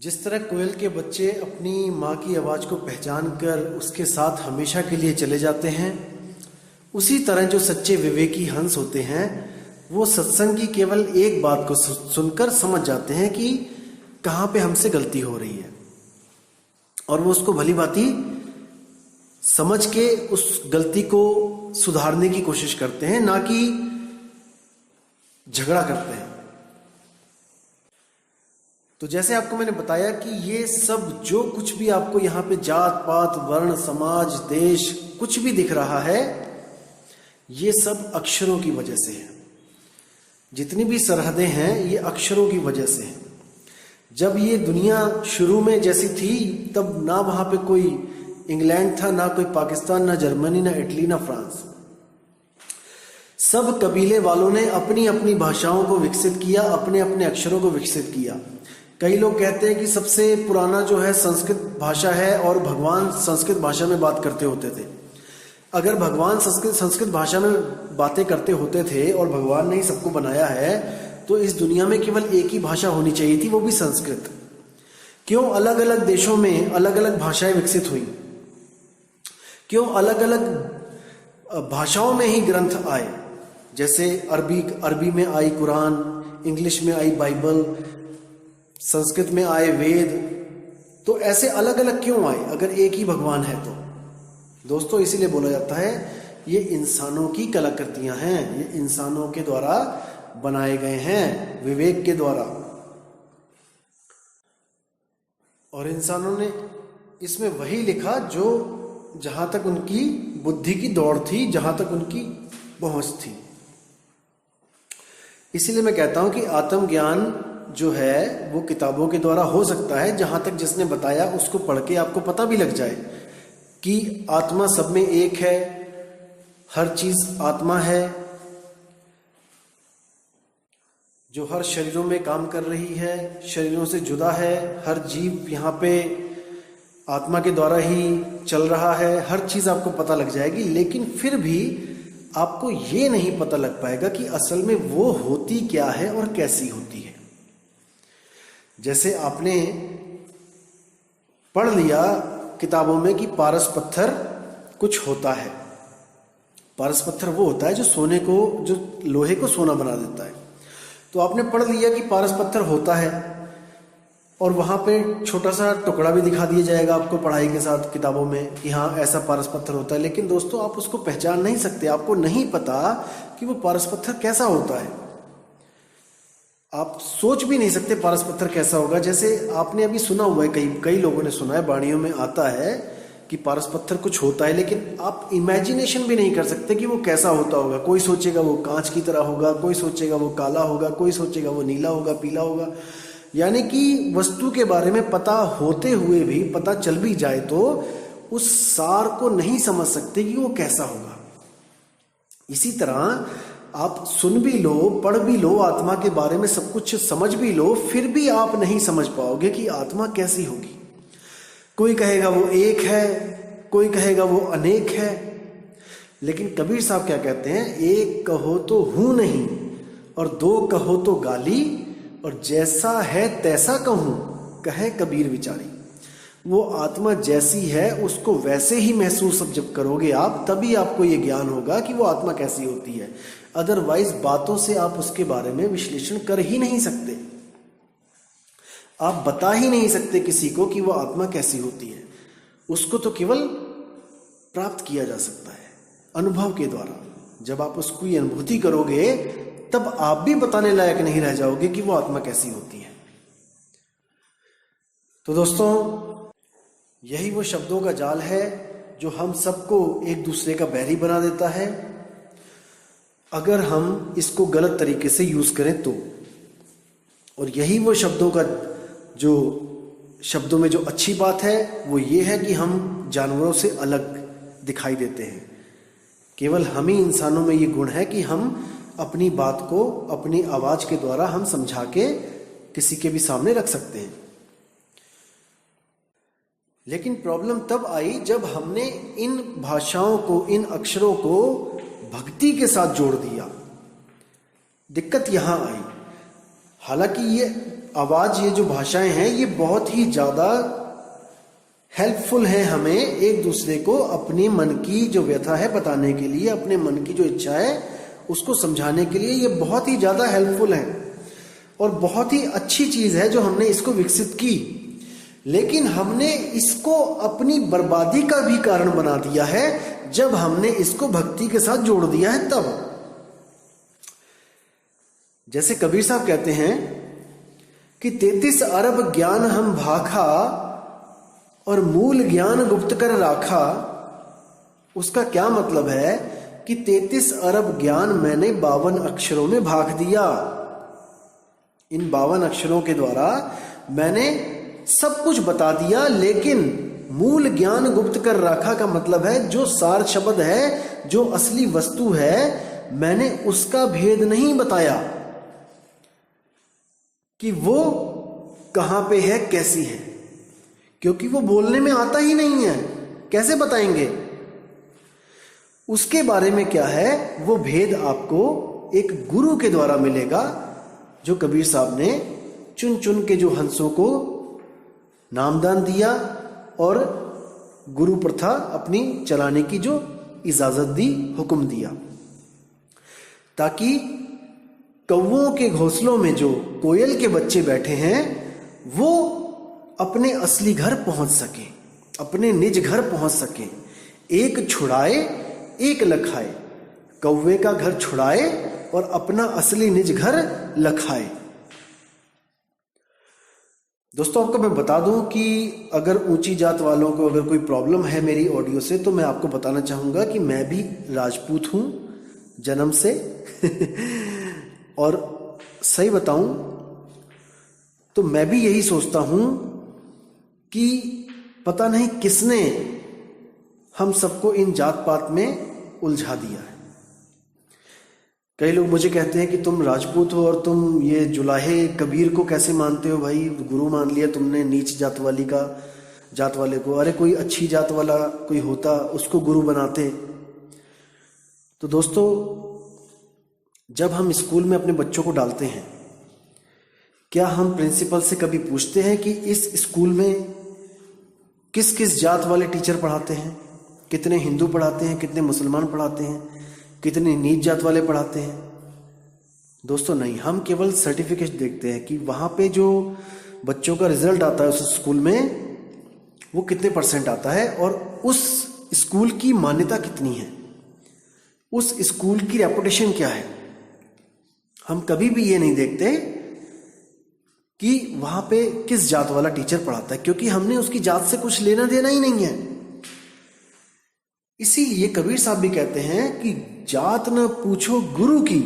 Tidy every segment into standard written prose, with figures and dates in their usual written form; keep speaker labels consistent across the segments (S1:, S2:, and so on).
S1: जिस तरह कोयल के बच्चे अपनी माँ की आवाज़ को पहचान कर उसके साथ हमेशा के लिए चले जाते हैं, उसी तरह जो सच्चे विवेकी हंस होते हैं वो सत्संग की केवल एक बात को सुनकर समझ जाते हैं कि कहाँ पे हमसे गलती हो रही है, और वो उसको भली भांति समझ के उस गलती को सुधारने की कोशिश करते हैं, ना कि झगड़ा करते हैं। तो जैसे आपको मैंने बताया कि ये सब जो कुछ भी आपको यहाँ पे जात पात वर्ण समाज देश कुछ भी दिख रहा है, ये सब अक्षरों की वजह से है। जितनी भी सरहदें हैं ये अक्षरों की वजह से है। जब ये दुनिया शुरू में जैसी थी तब ना वहाँ पे कोई इंग्लैंड था, ना कोई पाकिस्तान, ना जर्मनी, ना इटली, ना फ्रांस। सब कबीले वालों ने अपनी अपनी भाषाओं को विकसित किया, अपने अपने अक्षरों को विकसित किया। कई लोग कहते हैं कि सबसे पुराना जो है संस्कृत भाषा है और भगवान संस्कृत भाषा में बात करते होते थे। अगर भगवान संस्कृत भाषा में बातें करते होते थे और भगवान ने ही सबको बनाया है तो इस दुनिया में केवल एक ही भाषा होनी चाहिए थी, वो भी संस्कृत। क्यों अलग अलग देशों में अलग अलग भाषाएं विकसित हुई? क्यों अलग अलग भाषाओं में ही ग्रंथ आए? जैसे अरबी में आई कुरान, इंग्लिश में आई बाइबल, संस्कृत में आए वेद। तो ऐसे अलग अलग क्यों आए अगर एक ही भगवान है तो? दोस्तों, इसीलिए बोला जाता है ये इंसानों की कलाकृतियां हैं, ये इंसानों के द्वारा बनाए गए हैं, विवेक के द्वारा। और इंसानों ने इसमें वही लिखा जो जहां तक उनकी बुद्धि की दौड़ थी, जहां तक उनकी पहुंच थी। इसीलिए मैं कहता हूं कि आत्मज्ञान जो है वो किताबों के द्वारा हो सकता है, जहां तक जिसने बताया उसको पढ़ के आपको पता भी लग जाए कि आत्मा सब में एक है, हर चीज आत्मा है जो हर शरीरों में काम कर रही है, शरीरों से जुदा है। हर जीव यहाँ पे आत्मा के द्वारा ही चल रहा है, हर चीज आपको पता लग जाएगी। लेकिन फिर भी आपको ये नहीं पता लग पाएगा कि असल में वो होती क्या है और कैसी होती है। जैसे आपने पढ़ लिया किताबों में कि पारस पत्थर कुछ होता है। पारस पत्थर वो होता है जो सोने को, जो लोहे को सोना बना देता है। तो आपने पढ़ लिया कि पारस पत्थर होता है और वहां पे छोटा सा टुकड़ा भी दिखा दिया जाएगा आपको पढ़ाई के साथ किताबों में कि हाँ ऐसा पारस पत्थर होता है। लेकिन दोस्तों, आप उसको पहचान नहीं सकते, आपको नहीं पता कि वो पारस पत्थर कैसा होता है। आप सोच भी नहीं सकते पारस पत्थर कैसा होगा। जैसे आपने अभी सुना हुआ है, कई लोगों ने सुना है, वाणियों में आता है कि पारस पत्थर कुछ होता है, लेकिन आप इमेजिनेशन भी नहीं कर सकते कि वो कैसा होता होगा। कोई सोचेगा वो कांच की तरह होगा, कोई सोचेगा वो काला होगा, कोई सोचेगा वो नीला होगा, पीला होगा। यानी कि वस्तु के बारे में पता होते हुए भी, पता चल भी जाए तो उस सार को नहीं समझ सकते कि वो कैसा होगा। इसी तरह आप सुन भी लो, पढ़ भी लो, आत्मा के बारे में सब कुछ समझ भी लो, फिर भी आप नहीं समझ पाओगे कि आत्मा कैसी होगी। कोई कहेगा वो एक है, कोई कहेगा वो अनेक है। लेकिन कबीर साहब क्या कहते हैं? एक कहो तो हूं नहीं और दो कहो तो गाली, और जैसा है तैसा कहूं कहे कबीर विचारी। वो आत्मा जैसी है उसको वैसे ही महसूस जब करोगे आप, तभी आपको ये ज्ञान होगा कि वो आत्मा कैसी होती है। अदरवाइज बातों से आप उसके बारे में विश्लेषण कर ही नहीं सकते, आप बता ही नहीं सकते किसी को कि वो आत्मा कैसी होती है। उसको तो केवल प्राप्त किया जा सकता है अनुभव के द्वारा। जब आप उसको ये अनुभूति करोगे तब आप भी बताने लायक नहीं रह जाओगे कि वो आत्मा कैसी होती है। तो दोस्तों, यही वो शब्दों का जाल है जो हम सबको एक दूसरे का बैरी बना देता है अगर हम इसको गलत तरीके से यूज करें तो। और यही वो शब्दों में जो अच्छी बात है वो ये है कि हम जानवरों से अलग दिखाई देते हैं। केवल हम ही इंसानों में ये गुण है कि हम अपनी बात को अपनी आवाज के द्वारा हम समझा के किसी के भी सामने रख सकते हैं। लेकिन प्रॉब्लम तब आई जब हमने इन भाषाओं को, इन अक्षरों को भक्ति के साथ जोड़ दिया। दिक्कत यहां आई। हालांकि ये आवाज, ये जो भाषाएं हैं, ये बहुत ही ज्यादा हेल्पफुल है हमें एक दूसरे को अपने मन की जो व्यथा है बताने के लिए, अपने मन की जो इच्छा है उसको समझाने के लिए। ये बहुत ही ज्यादा हेल्पफुल है और बहुत ही अच्छी चीज है जो हमने इसको विकसित की। लेकिन हमने इसको अपनी बर्बादी का भी कारण बना दिया है जब हमने इसको भक्ति के साथ जोड़ दिया है तब। जैसे कबीर साहब कहते हैं कि 33 अरब ज्ञान हम भाखा और मूल ज्ञान गुप्त कर राखा। उसका क्या मतलब है कि 33 अरब ज्ञान मैंने 52 अक्षरों में भाग दिया। इन 52 अक्षरों के द्वारा मैंने सब कुछ बता दिया, लेकिन मूल ज्ञान गुप्त कर रखा का मतलब है जो सार शब्द है, जो असली वस्तु है, मैंने उसका भेद नहीं बताया कि वो कहां पे है, कैसी है, क्योंकि वो बोलने में आता ही नहीं है, कैसे बताएंगे। उसके बारे में क्या है, वो भेद आपको एक गुरु के द्वारा मिलेगा, जो कबीर साहब ने चुन चुन के जो हंसों को नामदान दिया और गुरु प्रथा अपनी चलाने की जो इजाजत दी, हुक्म दिया, ताकि कौवों के घोंसलों में जो कोयल के बच्चे बैठे हैं वो अपने असली घर पहुंच सके, अपने निज घर पहुंच सके। एक छुड़ाए एक लखाए, कौवे का घर छुड़ाए और अपना असली निज घर लखाए। दोस्तों, आपको मैं बता दूं कि अगर ऊंची जात वालों को अगर कोई प्रॉब्लम है मेरी ऑडियो से, तो मैं आपको बताना चाहूंगा कि मैं भी राजपूत हूं जन्म से और सही बताऊं तो मैं भी यही सोचता हूं कि पता नहीं किसने हम सबको इन जात पात में उलझा दिया है। कई लोग मुझे कहते हैं कि तुम राजपूत हो और तुम ये जुलाहे कबीर को कैसे मानते हो भाई, गुरु मान लिया तुमने नीच जात वाले को। अरे कोई अच्छी जात वाला कोई होता उसको गुरु बनाते। तो दोस्तों, जब हम स्कूल में अपने बच्चों को डालते हैं, क्या हम प्रिंसिपल से कभी पूछते हैं कि इस स्कूल में किस किस जात वाले टीचर पढ़ाते हैं, कितने हिंदू पढ़ाते हैं, कितने मुसलमान पढ़ाते हैं, कितने नीच जात वाले पढ़ाते हैं? दोस्तों नहीं, हम केवल सर्टिफिकेट देखते हैं कि वहां पे जो बच्चों का रिजल्ट आता है उस स्कूल में वो कितने % आता है और उस स्कूल की मान्यता कितनी है, उस स्कूल की रेपुटेशन क्या है। हम कभी भी ये नहीं देखते कि वहां पे किस जात वाला टीचर पढ़ाता है, क्योंकि हमने उसकी जात से कुछ लेना देना ही नहीं है। इसीलिए कबीर साहब भी कहते हैं कि जात न पूछो गुरु की,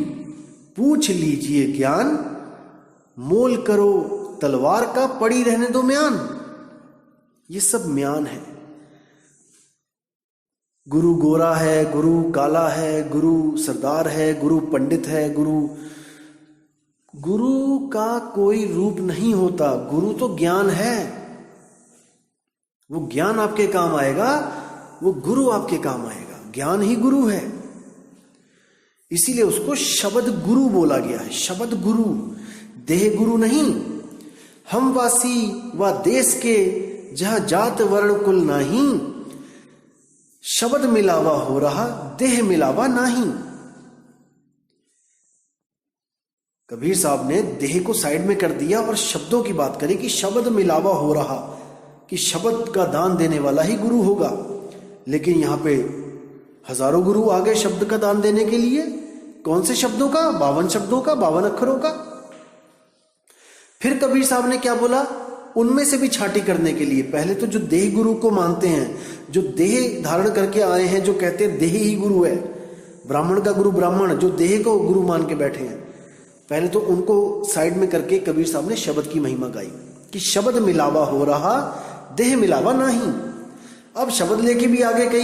S1: पूछ लीजिए ज्ञान, मोल करो तलवार का, पड़ी रहने दो म्यान। ये सब म्यान है। गुरु गोरा है, गुरु काला है, गुरु सरदार है, गुरु पंडित है, गुरु का कोई रूप नहीं होता। गुरु तो ज्ञान है, वो ज्ञान आपके काम आएगा, वो गुरु आपके काम आएगा। ज्ञान ही गुरु है, इसीलिए उसको शब्द गुरु बोला गया है। शब्द गुरु, देह गुरु नहीं। हम वासी व देश के जहां जात वर्ण कुल नहीं, शब्द मिलावा हो रहा देह मिलावा नहीं। कबीर साहब ने देह को साइड में कर दिया और शब्दों की बात करी कि शब्द मिलावा हो रहा, कि शब्द का दान देने वाला ही गुरु होगा। लेकिन यहां पे हजारों गुरु आ गए शब्द का दान देने के लिए। कौन से शब्दों का? 52 शब्दों का, 52 अक्षरों का। फिर कबीर साहब ने क्या बोला? उनमें से भी छांटी करने के लिए पहले तो जो देह गुरु को मानते हैं, जो देह धारण करके आए हैं, जो कहते हैं देह ही गुरु है, ब्राह्मण का गुरु ब्राह्मण, जो देह को गुरु मान के बैठे हैं, पहले तो उनको साइड में करके कबीर साहब ने शब्द की महिमा गाई कि शब्द मिलावा हो रहा देह मिलावा नहीं। अब शब्द लेके भी आगे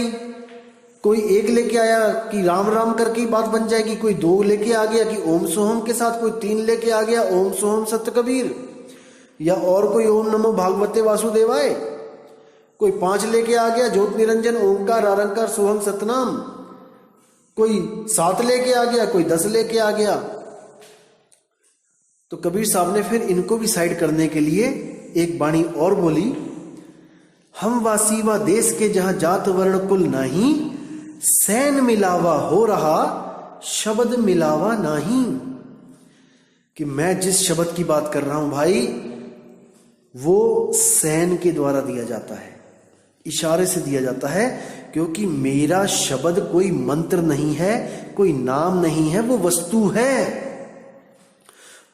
S1: कोई एक लेके आया कि राम राम करके बात बन जाएगी, कोई 2 लेके आ गया कि ओम सोहम के साथ, कोई 3 लेके आ गया ओम सोहम सत्य कबीर, या और कोई ओम नमो भागवते वासुदेवाय, कोई 5 लेके आ गया ज्योत निरंजन ओमकार आरंकार सोहम सतनाम, कोई 7 लेके आ गया, कोई 10 लेके आ गया। तो कबीर साहब ने फिर इनको भी साइड करने के लिए एक बाणी और बोली, हम वासी व देश के जहां जात वर्ण कुल नहीं, सैन मिलावा हो रहा शब्द मिलावा नहीं। कि मैं जिस शब्द की बात कर रहा हूं भाई, वो सैन के द्वारा दिया जाता है, इशारे से दिया जाता है, क्योंकि मेरा शब्द कोई मंत्र नहीं है, कोई नाम नहीं है, वो वस्तु है।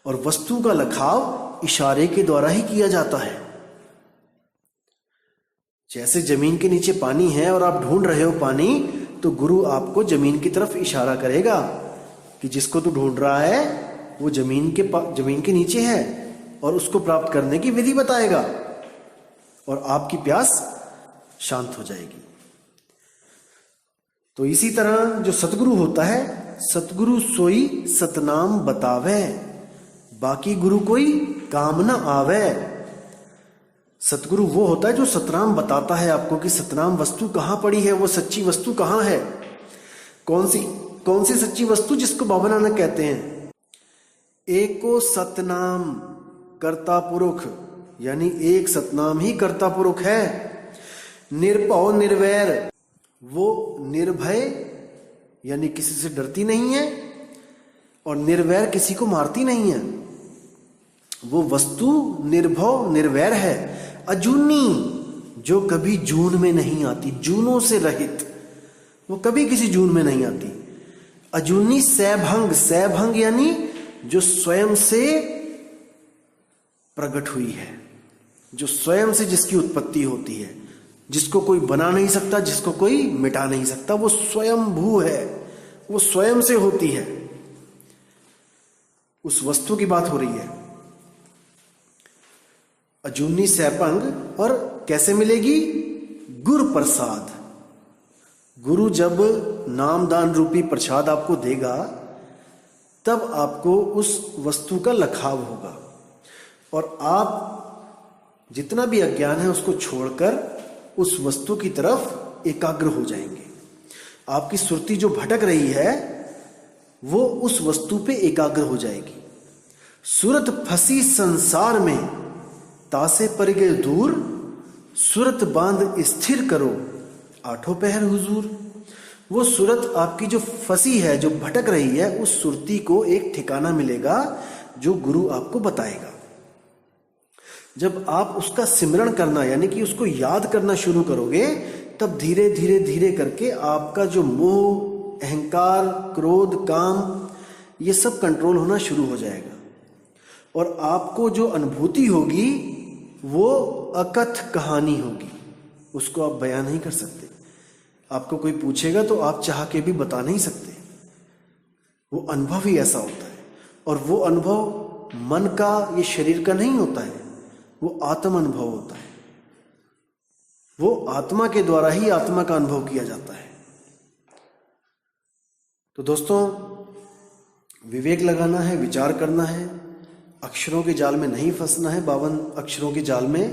S1: और वस्तु का लखाव इशारे के द्वारा ही किया जाता है। जैसे जमीन के नीचे पानी है और आप ढूंढ रहे हो पानी, तो गुरु आपको जमीन की तरफ इशारा करेगा कि जिसको तू ढूंढ रहा है वो जमीन के नीचे है, और उसको प्राप्त करने की विधि बताएगा, और आपकी प्यास शांत हो जाएगी। तो इसी तरह जो सतगुरु होता है, सतगुरु सोई सतनाम बतावे, बाकी गुरु कोई काम न आवे। सतगुरु वो होता है जो सतनाम बताता है आपको कि सतनाम वस्तु कहां पड़ी है, वो सच्ची वस्तु कहां है। कौन सी सच्ची वस्तु, जिसको बाबा नानक कहते हैं एको सतनाम कर्ता पुरुष, यानी एक सतनाम ही कर्ता पुरुष है। निर्भव निर्वैर, वो निर्भय यानी किसी से डरती नहीं है, और निर्वैर किसी को मारती नहीं है। वो वस्तु निर्भव निर्वैर है, अजूनी, जो कभी जून में नहीं आती, जूनों से रहित, वो कभी किसी जून में नहीं आती। अजूनी सैभंग, सैभंग यानी जो स्वयं से प्रकट हुई है, जो स्वयं से जिसकी उत्पत्ति होती है, जिसको कोई बना नहीं सकता, जिसको कोई मिटा नहीं सकता, वो स्वयंभू है, वो स्वयं से होती है। उस वस्तु की बात हो रही है, अजूनी सैभंग। और कैसे मिलेगी? गुरु प्रसाद। गुरु जब नामदान रूपी प्रसाद आपको देगा, तब आपको उस वस्तु का लखाव होगा, और आप जितना भी अज्ञान है उसको छोड़कर उस वस्तु की तरफ एकाग्र हो जाएंगे। आपकी सुरती जो भटक रही है वो उस वस्तु पे एकाग्र हो जाएगी। सूरत फंसी संसार में, तासे पर गए दूर, सूरत बांध स्थिर करो, आठों पहर हुजूर। वो सूरत आपकी जो फंसी है, जो भटक रही है, उस सुरती को एक ठिकाना मिलेगा जो गुरु आपको बताएगा। जब आप उसका सिमरण करना यानी कि उसको याद करना शुरू करोगे, तब धीरे धीरे धीरे करके आपका जो मोह, अहंकार, क्रोध, काम, ये सब कंट्रोल होना शुरू हो जाएगा, और आपको जो अनुभूति होगी वो अकथ कहानी होगी, उसको आप बयान नहीं कर सकते। आपको कोई पूछेगा तो आप चाह के भी बता नहीं सकते। वो अनुभव ही ऐसा होता है, और वो अनुभव मन का, ये शरीर का नहीं होता है, वो आत्म अनुभव होता है। वो आत्मा के द्वारा ही आत्मा का अनुभव किया जाता है। तो दोस्तों, विवेक लगाना है, विचार करना है, अक्षरों के जाल में नहीं फंसना है। 52 अक्षरों के जाल में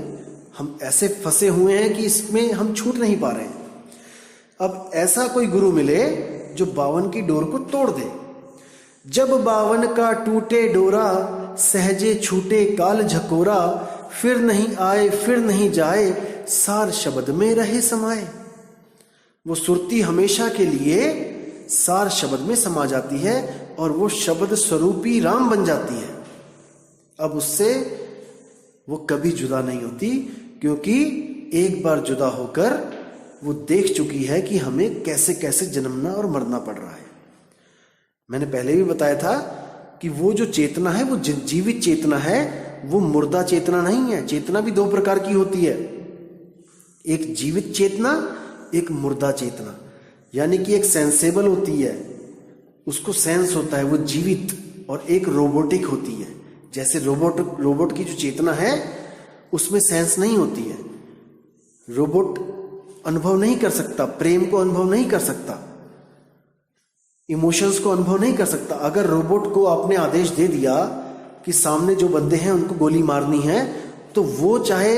S1: हम ऐसे फंसे हुए हैं कि इसमें हम छूट नहीं पा रहे हैं। अब ऐसा कोई गुरु मिले जो 52 की डोर को तोड़ दे। जब 52 का टूटे डोरा, सहजे छूटे काल झकोरा, फिर नहीं आए फिर नहीं जाए, सार शब्द में रहे समाये। वो सुरती हमेशा के लिए सार शब्द में समा जाती है, और वो शब्द स्वरूपी राम बन जाती है। अब उससे वो कभी जुदा नहीं होती, क्योंकि एक बार जुदा होकर वो देख चुकी है कि हमें कैसे कैसे जन्मना और मरना पड़ रहा है। मैंने पहले भी बताया था कि वो जो चेतना है, वो जीवित चेतना है, वो मुर्दा चेतना नहीं है। चेतना भी 2 प्रकार की होती है, एक जीवित चेतना, एक मुर्दा चेतना। यानी कि एक सेंसेबल होती है, उसको सेंस होता है, वो जीवित, और एक रोबोटिक होती है। जैसे रोबोट की जो चेतना है उसमें सेंस नहीं होती है। रोबोट अनुभव नहीं कर सकता, प्रेम को अनुभव नहीं कर सकता, इमोशंस को अनुभव नहीं कर सकता। अगर रोबोट को आपने आदेश दे दिया कि सामने जो बंदे हैं उनको गोली मारनी है, तो वो चाहे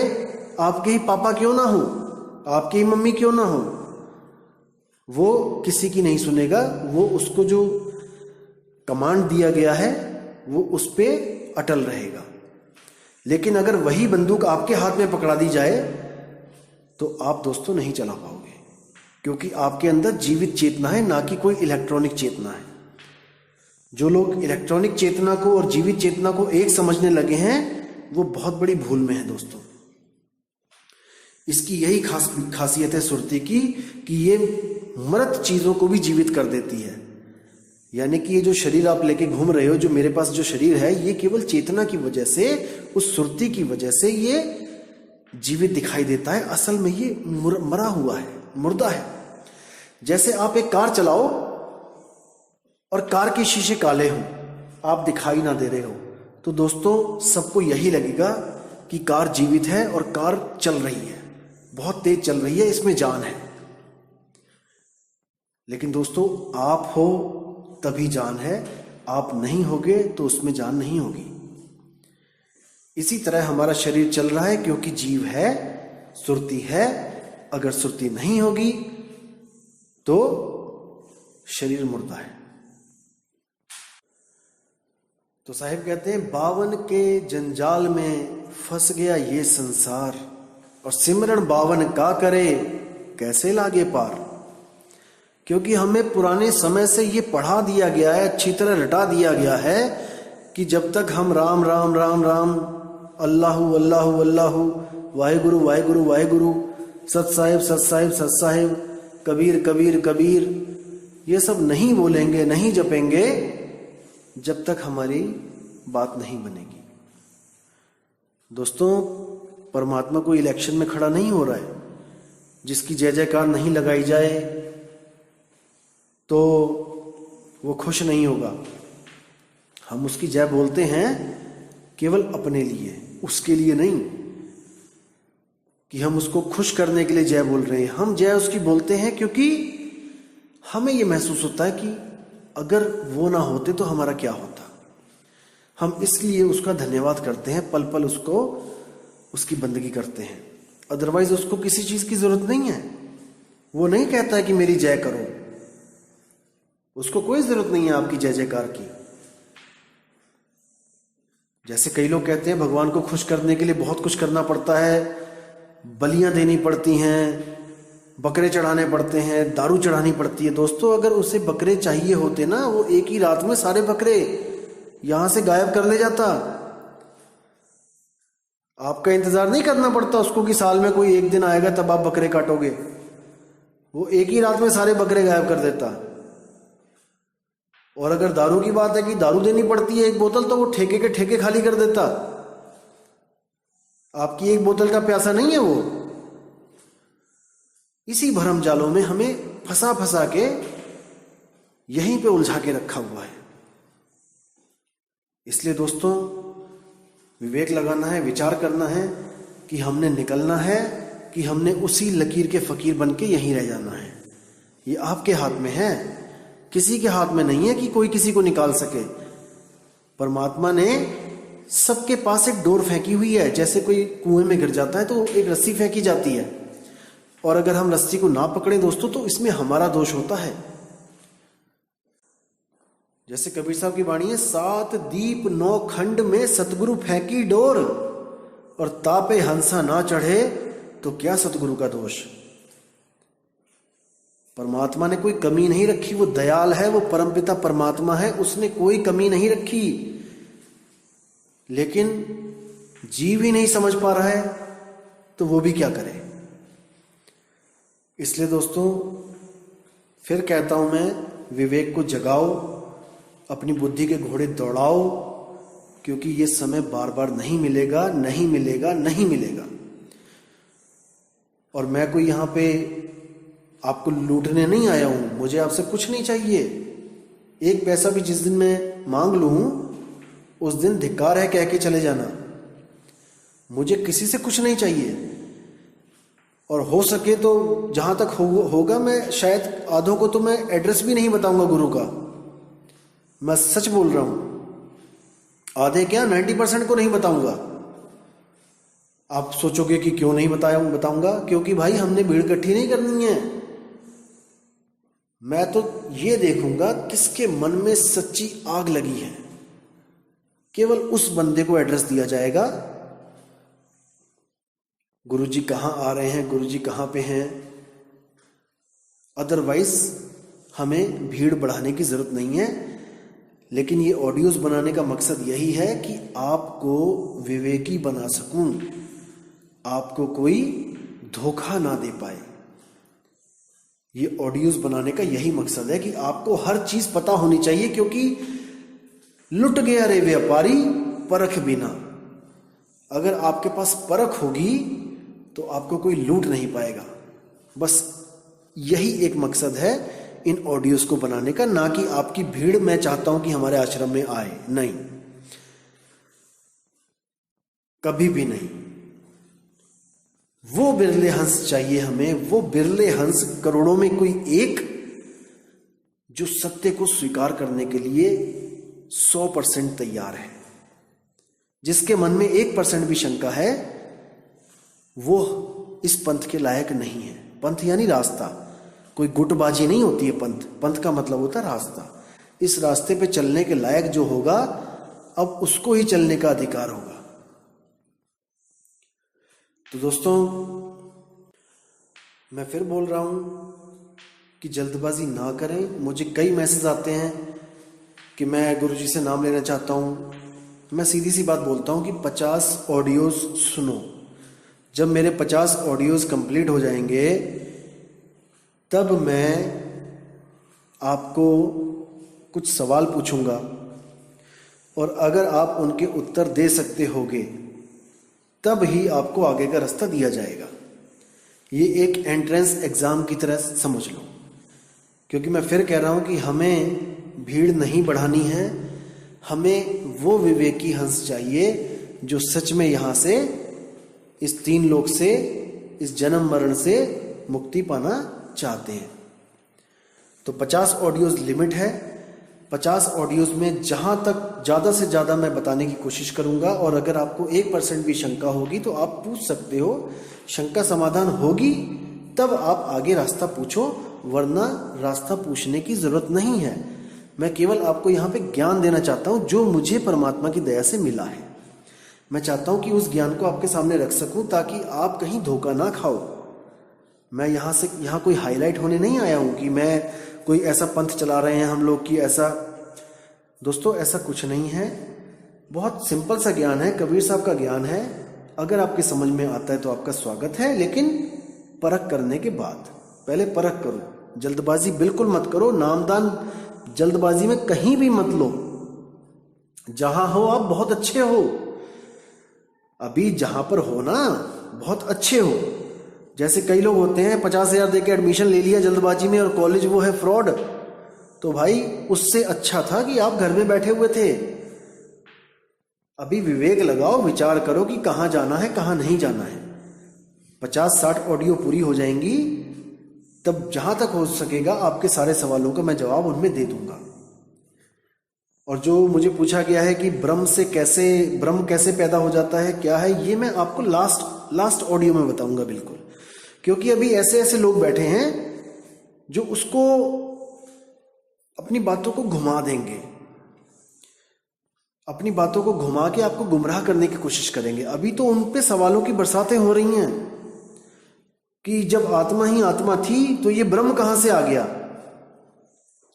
S1: आपके ही पापा क्यों ना हो, आपकी ही मम्मी क्यों ना हो, वो किसी की नहीं सुनेगा। वो उसको जो कमांड दिया गया है वो उस पे अटल रहेगा। लेकिन अगर वही बंदूक आपके हाथ में पकड़ा दी जाए तो आप दोस्तों नहीं चला पाओगे, क्योंकि आपके अंदर जीवित चेतना है, ना कि कोई इलेक्ट्रॉनिक चेतना है। जो लोग इलेक्ट्रॉनिक चेतना को और जीवित चेतना को एक समझने लगे हैं वो बहुत बड़ी भूल में है दोस्तों। इसकी यही खासियत है सुरती की कि ये मृत चीजों को भी जीवित कर देती है। यानी कि ये जो शरीर आप लेके घूम रहे हो, जो मेरे पास जो शरीर है, ये केवल चेतना की वजह से, उस सुरती की वजह से ये जीवित दिखाई देता है। असल में ये मरा हुआ है, मुर्दा है। जैसे आप एक कार चलाओ और कार के शीशे काले हों, आप दिखाई ना दे रहे हो, तो दोस्तों सबको यही लगेगा कि कार जीवित है और कार चल रही है, बहुत तेज चल रही है, इसमें जान है। लेकिन दोस्तों आप हो तभी जान है, आप नहीं होगे तो उसमें जान नहीं होगी। इसी तरह हमारा शरीर चल रहा है क्योंकि जीव है, सुरती है। अगर सुरती नहीं होगी तो शरीर मुर्दा है। तो साहिब कहते हैं, बावन के जंजाल में फंस गया ये संसार, और सिमरन बावन का करे कैसे लागे पार। क्योंकि हमें पुराने समय से ये पढ़ा दिया गया है, अच्छी तरह रटा दिया गया है कि जब तक हम राम राम राम राम, अल्लाहु अल्लाहु अल्लाहु, वाहेगुरु वाहेगुरु वाहेगुरु, सत साहिब सत साहिब सत साहिब, कबीर कबीर कबीर, ये सब नहीं बोलेंगे, नहीं जपेंगे, जब तक हमारी बात नहीं बनेगी। दोस्तों परमात्मा कोई इलेक्शन में खड़ा नहीं हो रहा है। जिसकी जय जयकार नहीं लगाई जाए तो वो खुश नहीं होगा। हम उसकी जय बोलते हैं केवल अपने लिए, उसके लिए नहीं कि हम उसको खुश करने के लिए जय बोल रहे हैं। हम जय उसकी बोलते हैं क्योंकि हमें ये महसूस होता है कि अगर वो ना होते तो हमारा क्या होता। हम इसलिए उसका धन्यवाद करते हैं, पल पल उसको, उसकी बंदगी करते हैं। अदरवाइज उसको किसी चीज की जरूरत नहीं है। वो नहीं कहता है कि मेरी जय करो, उसको कोई जरूरत नहीं है आपकी जय जयकार की। जैसे कई लोग कहते हैं भगवान को खुश करने के लिए बहुत कुछ करना पड़ता है, बलियां देनी पड़ती हैं, बकरे चढ़ाने पड़ते हैं, दारू चढ़ानी पड़ती है। दोस्तों अगर उसे बकरे चाहिए होते ना, वो एक ही रात में सारे बकरे यहां से गायब कर ले जाता। आपका इंतजार नहीं करना पड़ता उसको कि साल में कोई एक दिन आएगा तब आप बकरे काटोगे। वो एक ही रात में सारे बकरे गायब कर देता। और अगर दारू की बात है कि दारू देनी पड़ती है एक बोतल, तो वो ठेके के ठेके खाली कर देता। आपकी एक बोतल का प्यासा नहीं है वो। इसी भरम जालों में हमें फंसा फंसा के यहीं पे उलझा के रखा हुआ है। इसलिए दोस्तों विवेक लगाना है, विचार करना है कि हमने निकलना है कि हमने उसी लकीर के फकीर बन के यहीं रह जाना है। ये आपके हाथ में है, किसी के हाथ में नहीं है कि कोई किसी को निकाल सके। परमात्मा ने सबके पास एक डोर फेंकी हुई है। जैसे कोई कुएं में गिर जाता है तो एक रस्सी फेंकी जाती है, और अगर हम रस्सी को ना पकड़े दोस्तों तो इसमें हमारा दोष होता है। जैसे कबीर साहब की वाणी है, 7 दीप 9 खंड में सतगुरु फेंकी डोर, और तापे हंसा ना चढ़े तो क्या सतगुरु का दोष। परमात्मा ने कोई कमी नहीं रखी, वो दयाल है, वो परमपिता परमात्मा है, उसने कोई कमी नहीं रखी। लेकिन जीव ही नहीं समझ पा रहा है तो वो भी क्या करे। इसलिए दोस्तों फिर कहता हूं मैं, विवेक को जगाओ, अपनी बुद्धि के घोड़े दौड़ाओ, क्योंकि ये समय बार बार नहीं मिलेगा, नहीं मिलेगा, नहीं मिलेगा। और मैं कोई यहां पे आपको लूटने नहीं आया हूं, मुझे आपसे कुछ नहीं चाहिए। एक पैसा भी जिस दिन मैं मांग लूं उस दिन धिक्कार है कह के चले जाना। मुझे किसी से कुछ नहीं चाहिए, और हो सके तो जहां तक होगा मैं शायद आधों को तो मैं एड्रेस भी नहीं बताऊंगा गुरु का। मैं सच बोल रहा हूं, आधे क्या 90% को नहीं बताऊंगा। आप सोचोगे कि क्यों नहीं बताऊंगा, क्योंकि भाई हमने भीड़ इकट्ठी नहीं करनी है। मैं तो ये देखूंगा किसके मन में सच्ची आग लगी है, केवल उस बंदे को एड्रेस दिया जाएगा। गुरुजी कहाँ आ रहे हैं, गुरुजी कहाँ पे हैं। अदरवाइज हमें भीड़ बढ़ाने की जरूरत नहीं है। लेकिन ये ऑडियोज बनाने का मकसद यही है कि आपको विवेकी बना सकूं, आपको कोई धोखा ना दे पाए। ये ऑडियोज बनाने का यही मकसद है कि आपको हर चीज पता होनी चाहिए, क्योंकि लुट गया रे व्यापारी परख बिना। अगर आपके पास परख होगी तो आपको कोई लूट नहीं पाएगा। बस यही एक मकसद है इन ऑडियोज को बनाने का, ना कि आपकी भीड़ मैं चाहता हूं कि हमारे आश्रम में आए, नहीं, कभी भी नहीं। वो बिरले हंस चाहिए हमें, वो बिरले हंस करोड़ों में कोई एक, जो सत्य को स्वीकार करने के लिए 100% तैयार है। जिसके मन में 1% भी शंका है वो इस पंथ के लायक नहीं है। पंथ यानी रास्ता, कोई गुटबाजी नहीं होती है पंथ। पंथ का मतलब होता है रास्ता। इस रास्ते पे चलने के लायक जो होगा, अब उसको ही चलने का अधिकार होगा। तो दोस्तों, मैं फिर बोल रहा हूं कि जल्दबाजी ना करें। मुझे कई मैसेज आते हैं कि मैं गुरुजी से नाम लेना चाहता हूं। मैं सीधी सी बात बोलता हूं कि 50 ऑडियोज सुनो। जब मेरे 50 ऑडियोज कंप्लीट हो जाएंगे तब मैं आपको कुछ सवाल पूछूंगा, और अगर आप उनके उत्तर दे सकते होगे तब ही आपको आगे का रास्ता दिया जाएगा। ये एक एंट्रेंस एग्जाम की तरह समझ लो। क्योंकि मैं फिर कह रहा हूं कि हमें भीड़ नहीं बढ़ानी है, हमें वो विवेकी हंस चाहिए जो सच में यहां से, इस 3 लोक से, इस जन्म मरण से मुक्ति पाना चाहते हैं। तो 50 ऑडियोज लिमिट है। 50 ऑडियोज में जहां तक ज्यादा से ज्यादा मैं बताने की कोशिश करूंगा, और अगर आपको 1% भी शंका होगी तो आप पूछ सकते हो। शंका समाधान होगी तब आप आगे रास्ता पूछो, वरना रास्ता पूछने की जरूरत नहीं है। मैं केवल आपको यहाँ पे ज्ञान देना चाहता हूँ जो मुझे परमात्मा की दया से मिला है। मैं चाहता हूँ कि उस ज्ञान को आपके सामने रख सकूं ताकि आप कहीं धोखा ना खाओ। मैं यहाँ कोई हाईलाइट होने नहीं आया हूँ कि मैं कोई ऐसा पंथ चला रहे हैं हम लोग की ऐसा। दोस्तों, ऐसा कुछ नहीं है। बहुत सिंपल सा ज्ञान है, कबीर साहब का ज्ञान है। अगर आपके समझ में आता है तो आपका स्वागत है, लेकिन परख करने के बाद। पहले परख करो, जल्दबाजी बिल्कुल मत करो। नामदान जल्दबाजी में कहीं भी मत लो। जहां हो आप बहुत अच्छे हो, अभी जहां पर हो ना बहुत अच्छे हो। जैसे कई लोग होते हैं 50,000 देके एडमिशन ले लिया जल्दबाजी में और कॉलेज वो है फ्रॉड। तो भाई उससे अच्छा था कि आप घर में बैठे हुए थे। अभी विवेक लगाओ, विचार करो कि कहां जाना है कहां नहीं जाना है। 50-60 ऑडियो पूरी हो जाएंगी, तब जहां तक हो सकेगा आपके सारे सवालों का मैं जवाब उनमें दे दूंगा। और जो मुझे पूछा गया है कि ब्रह्म कैसे पैदा हो जाता है, क्या है, ये मैं आपको लास्ट ऑडियो में बताऊंगा बिल्कुल। क्योंकि अभी ऐसे ऐसे लोग बैठे हैं जो उसको अपनी बातों को घुमा देंगे, अपनी बातों को घुमा के आपको गुमराह करने की कोशिश करेंगे। अभी तो उन पे सवालों की बरसातें हो रही हैं कि जब आत्मा ही आत्मा थी तो ये ब्रह्म कहां से आ गया।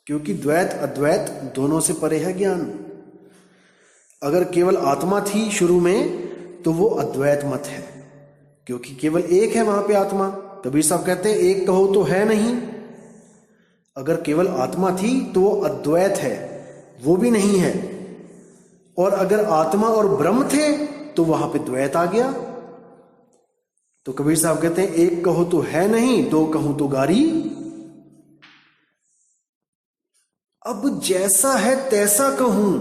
S1: क्योंकि द्वैत अद्वैत दोनों से परे है ज्ञान। अगर केवल आत्मा थी शुरू में तो वो अद्वैत मत है, क्योंकि केवल एक है वहां पे आत्मा। कबीर साहब कहते हैं एक कहो तो है नहीं। अगर केवल आत्मा थी तो वो अद्वैत है, वो भी नहीं है। और अगर आत्मा और ब्रह्म थे तो वहां पे द्वैत आ गया। तो कबीर साहब कहते हैं एक कहो तो है नहीं, दो कहूं तो गारी। अब जैसा है तैसा कहूं,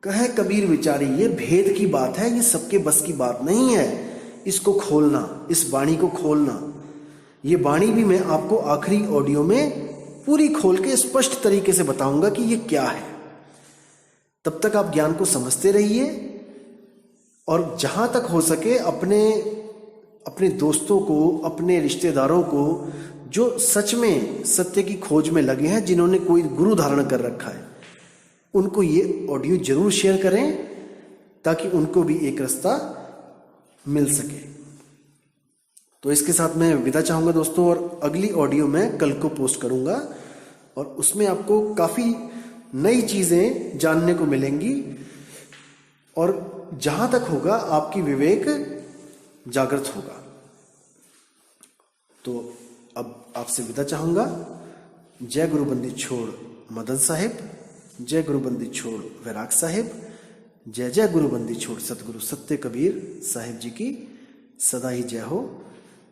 S1: कहे कबीर विचारी। ये भेद की बात है, ये सबके बस की बात नहीं है। इसको खोलना, इस वाणी को खोलना। ये वाणी भी मैं आपको आखिरी ऑडियो में पूरी खोल के स्पष्ट तरीके से बताऊंगा कि ये क्या है। तब तक आप ज्ञान को समझते रहिए, और जहां तक हो सके अपने दोस्तों को, अपने रिश्तेदारों को जो सच में सत्य की खोज में लगे हैं, जिन्होंने कोई गुरु धारण कर रखा है, उनको ये ऑडियो जरूर शेयर करें ताकि उनको भी एक रास्ता मिल सके। तो इसके साथ मैं विदा चाहूंगा दोस्तों, और अगली ऑडियो मैं कल को पोस्ट करूंगा और उसमें आपको काफी नई चीजें जानने को मिलेंगी और जहां तक होगा आपकी विवेक जागृत होगा। तो अब आपसे विदा चाहूंगा। जय गुरु बंदी छोड़ मदन साहिब, जय गुरु बंदी छोड़ वैराग साहिब, जय जय गुरु बंदी छोड़ सतगुरु सत्य कबीर साहिब जी की सदा ही जय हो।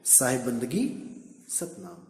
S1: साहिब बंदगी सतनाम।